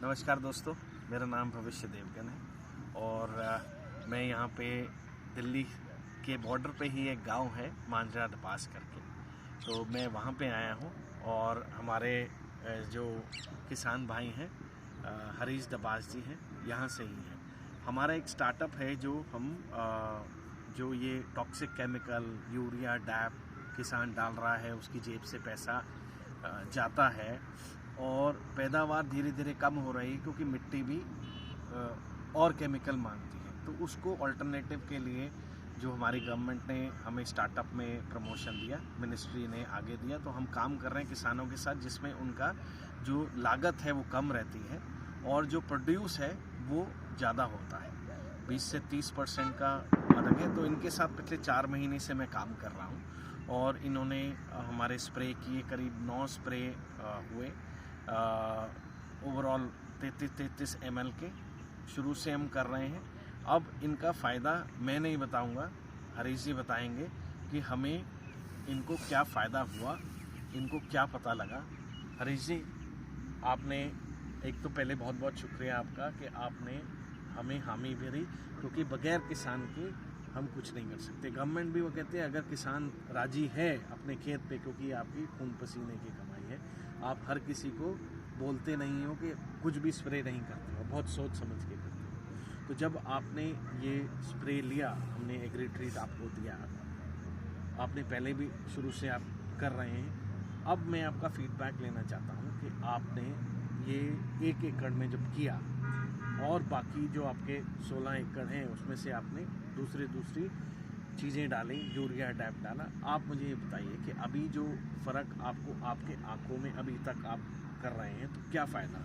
नमस्कार दोस्तों, मेरा नाम भविष्य देवगन है और मैं यहाँ पे दिल्ली के बॉर्डर पे ही एक गांव है मांजरा दपास करके, तो मैं वहाँ पे आया हूँ। और हमारे जो किसान भाई हैं हरीश दपास जी हैं, यहाँ से ही हैं। हमारा एक स्टार्टअप है जो हम जो ये टॉक्सिक केमिकल यूरिया डैप किसान डाल रहा है, उसकी जेब से पैसा जाता है और पैदावार धीरे धीरे कम हो रही है क्योंकि मिट्टी भी और केमिकल मांगती है। तो उसको अल्टरनेटिव के लिए जो हमारी गवर्नमेंट ने हमें स्टार्टअप में प्रमोशन दिया, मिनिस्ट्री ने आगे दिया, तो हम काम कर रहे हैं किसानों के साथ, जिसमें उनका जो लागत है वो कम रहती है और जो प्रोड्यूस है वो ज़्यादा होता है, 20 से 30% का अलग है। तो इनके साथ पिछले 4 महीने से मैं काम कर रहा हूँ और इन्होंने हमारे स्प्रे किए, करीब 9 स्प्रे हुए ओवरऑल 33 ml के शुरू से हम कर रहे हैं। अब इनका फ़ायदा मैं नहीं बताऊंगा, हरीश जी बताएंगे कि हमें इनको क्या फ़ायदा हुआ, इनको क्या पता लगा। हरीश जी, आपने एक तो पहले बहुत बहुत शुक्रिया आपका कि आपने हमें हामी भरी, क्योंकि बगैर किसान के हम कुछ नहीं कर सकते। गवर्नमेंट भी वो कहते हैं अगर किसान राजी है अपने खेत पे, क्योंकि आपकी खून पसीने की कमाई है, आप हर किसी को बोलते नहीं हो कि कुछ भी स्प्रे नहीं करते हो, बहुत सोच समझ के करते हो। तो जब आपने ये स्प्रे लिया, हमने एग्री ट्रीट आपको दिया, आपने पहले भी शुरू से आप कर रहे हैं, अब मैं आपका फीडबैक लेना चाहता हूँ कि आपने ये 1 एकड़ में जब किया और बाकी जो आपके 16 एकड़ हैं उसमें से आपने दूसरी चीज़ें डाली, यूरिया डैप डाला, आप मुझे ये बताइए कि अभी जो फ़र्क आपको आपके आंखों में अभी तक आप कर रहे हैं तो क्या फ़ायदा?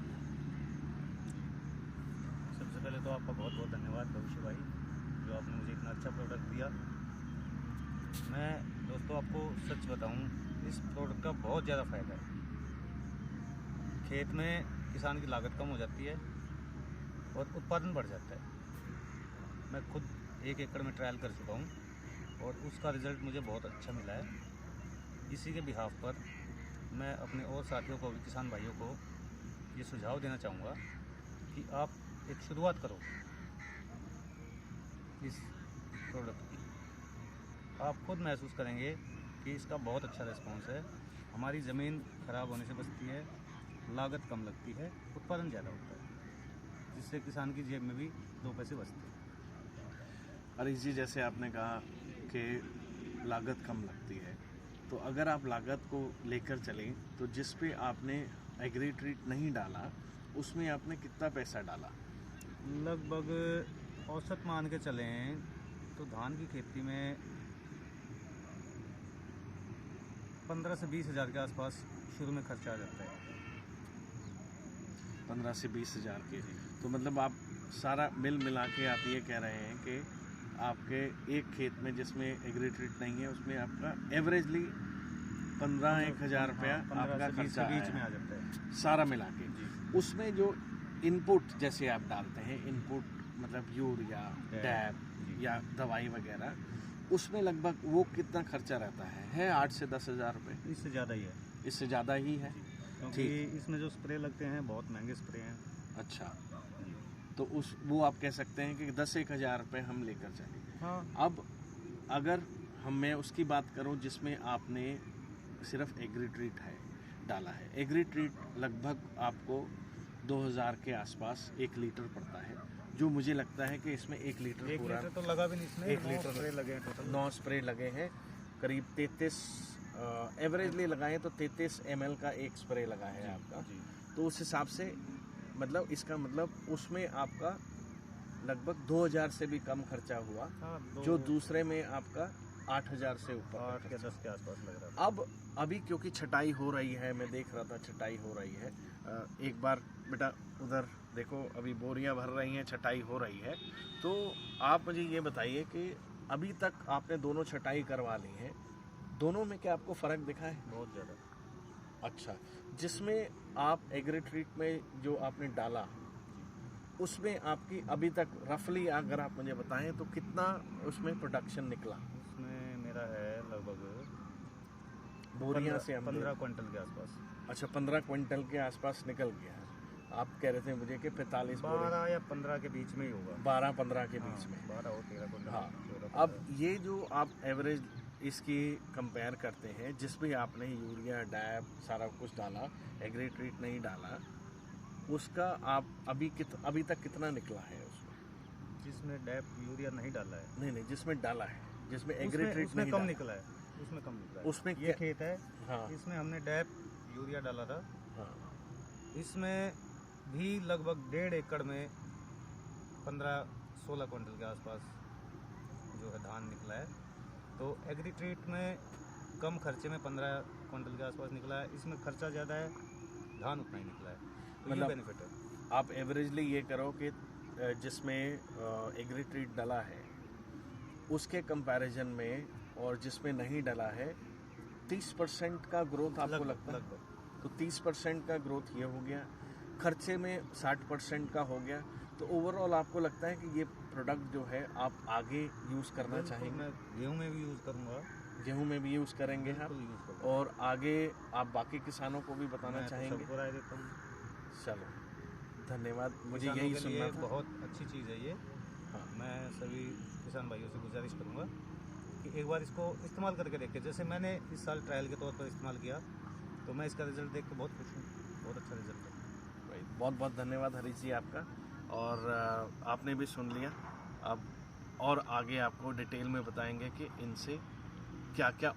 सबसे पहले तो आपका बहुत बहुत धन्यवाद भविष्य भाई, जो आपने मुझे इतना अच्छा प्रोडक्ट दिया। मैं दोस्तों आपको सच बताऊं, इस प्रोडक्ट का बहुत ज़्यादा फ़ायदा है। खेत में किसान की लागत कम हो जाती है और उत्पादन बढ़ जाता है। मैं खुद 1 एकड़ में ट्रायल कर चुका हूं और उसका रिज़ल्ट मुझे बहुत अच्छा मिला है। इसी के बिहाफ पर मैं अपने और साथियों को भी, किसान भाइयों को ये सुझाव देना चाहूँगा कि आप एक शुरुआत करो इस प्रोडक्ट की। आप खुद महसूस करेंगे कि इसका बहुत अच्छा रिस्पॉन्स है। हमारी ज़मीन ख़राब होने से बचती है, लागत कम लगती है, उत्पादन ज़्यादा होता है, जिससे किसान की जेब में भी 2 पैसे बचते हैं। हरीश जी, जैसे आपने कहा कि लागत कम लगती है, तो अगर आप लागत को लेकर चलें तो जिस पे आपने एग्री ट्रीट नहीं डाला उसमें आपने कितना पैसा डाला? लगभग औसत मान के चलें तो धान की खेती में 15 से 20 हज़ार के आसपास शुरू में खर्चा आ जाता है। 15 से 20 हज़ार के। तो मतलब आप सारा मिला के आप ये कह रहे हैं कि आपके एक खेत में जिसमें एग्री ट्रीट नहीं है उसमें आपका एवरेजली 15-1 हज़ार रुपया आपका खर्चा बीच में आ जाता है सारा मिला के। उसमें जो इनपुट जैसे आप डालते हैं, इनपुट मतलब यूरिया डैप या दवाई वगैरह, उसमें लगभग वो कितना खर्चा रहता है 8 से 10 हज़ार रुपये? इससे ज़्यादा ही है। इससे ज़्यादा ही है, क्योंकि इसमें जो स्प्रे लगते हैं बहुत महंगे स्प्रे हैं। अच्छा, तो वो आप कह सकते हैं कि 10-1 हज़ार रुपये हम लेकर चलें। हाँ। अब अगर मैं उसकी बात करूं जिसमें आपने सिर्फ एग्री ट्रीट है डाला है, एग्री ट्रीट लगभग आपको 2000 के आसपास 1 लीटर पड़ता है, जो मुझे लगता है कि इसमें 1 लीटर पूरा तो लगा भी नहीं, इसमें 1 लीटर स्प्रे लगे हैं टोटल। 9 स्प्रे लगे हैं, करीब 33 एवरेजली लगाएं तो 33 ml का एक स्प्रे लगा है आपका। तो उस हिसाब से मतलब इसका मतलब उसमें आपका लगभग 2000 से भी कम खर्चा हुआ। जो दूसरे में आपका 8000 से ऊपर 8 या 10 के आसपास लग रहा था। अभी क्योंकि छटाई हो रही है, मैं देख रहा था छटाई हो रही है, एक बार बेटा उधर देखो, अभी बोरियां भर रही हैं, छटाई हो रही है। तो आप मुझे ये बताइए कि अभी तक आपने दोनों छटाई करवा ली है, दोनों में क्या आपको फ़र्क दिखा है? बहुत ज़्यादा। अच्छा, जिसमें आप एग्री ट्रीट में जो आपने डाला उसमें आपकी अभी तक रफली अगर आप मुझे बताएं तो कितना उसमें प्रोडक्शन निकला? उसमें मेरा है लगभग बोरियां से 15 क्विंटल के आसपास। अच्छा, 15 क्विंटल के आसपास निकल गया है। आप कह रहे थे मुझे कि 45 बोरे 12 या 15 के बीच में ही होगा। 12-15 के बीच में। 12 और 13 कुंटल। हाँ। 14 अब ये जो आप एवरेज इसकी कंपेयर करते हैं, जिस भी आपने यूरिया डैप सारा कुछ डाला, एग्रीट्रीट नहीं डाला, उसका आप अभी तक कितना निकला है उसमें? जिसमें डैप यूरिया नहीं डाला है, नहीं, जिसमें डाला है, जिसमें उसमें एग्रीट्रीट नहीं कम डाला। निकला है, उसमें कम निकला है। उसमें ये क्या- खेत है, हाँ इसमें हमने डैप यूरिया डाला था। हाँ। इसमें भी लगभग 1.5 एकड़ में 15-16 कुंटल के आसपास जो है धान निकला है। तो एग्रीट्रीट में कम खर्चे में 15 कुंटल के आसपास निकला है। इसमें खर्चा ज़्यादा है, धान उतना ही निकला है। तो ये मतलब बेनिफिट है। आप एवरेजली ये करो कि जिसमें एग्रीट्रीट डाला है उसके कंपैरिजन में और जिसमें नहीं डाला है 30% का ग्रोथ आपको लगता है? लगभग तो 30% का ग्रोथ ये हो गया, खर्चे में 60% का हो गया। तो ओवरऑल आपको लगता है कि ये प्रोडक्ट जो है आप आगे यूज़ करना बिल्कुल, चाहेंगे? मैं गेहूँ में भी यूज़ करूँगा। गेहूं में भी यूज़ करेंगे आप, बिल्कुल यूज़ करूँगा। और आगे आप बाकी किसानों को भी बताना मैं तो चाहेंगे? सबको राय देता हूँ। चलो, धन्यवाद, मुझे किसानों यही के लिए सुनना था। बहुत अच्छी चीज़ है ये। हाँ। मैं सभी किसान भाइयों से गुजारिश करूँगा कि एक बार इसको इस्तेमाल करके देखें। जैसे मैंने इस साल ट्रायल के तौर पर इस्तेमाल किया, तो मैं इसका रिजल्ट देख के बहुत खुश हूँ। बहुत अच्छा रिजल्ट है। बहुत बहुत धन्यवाद हरीश जी आपका। और आपने भी सुन लिया, अब और आगे आपको डिटेल में बताएंगे कि इनसे क्या क्या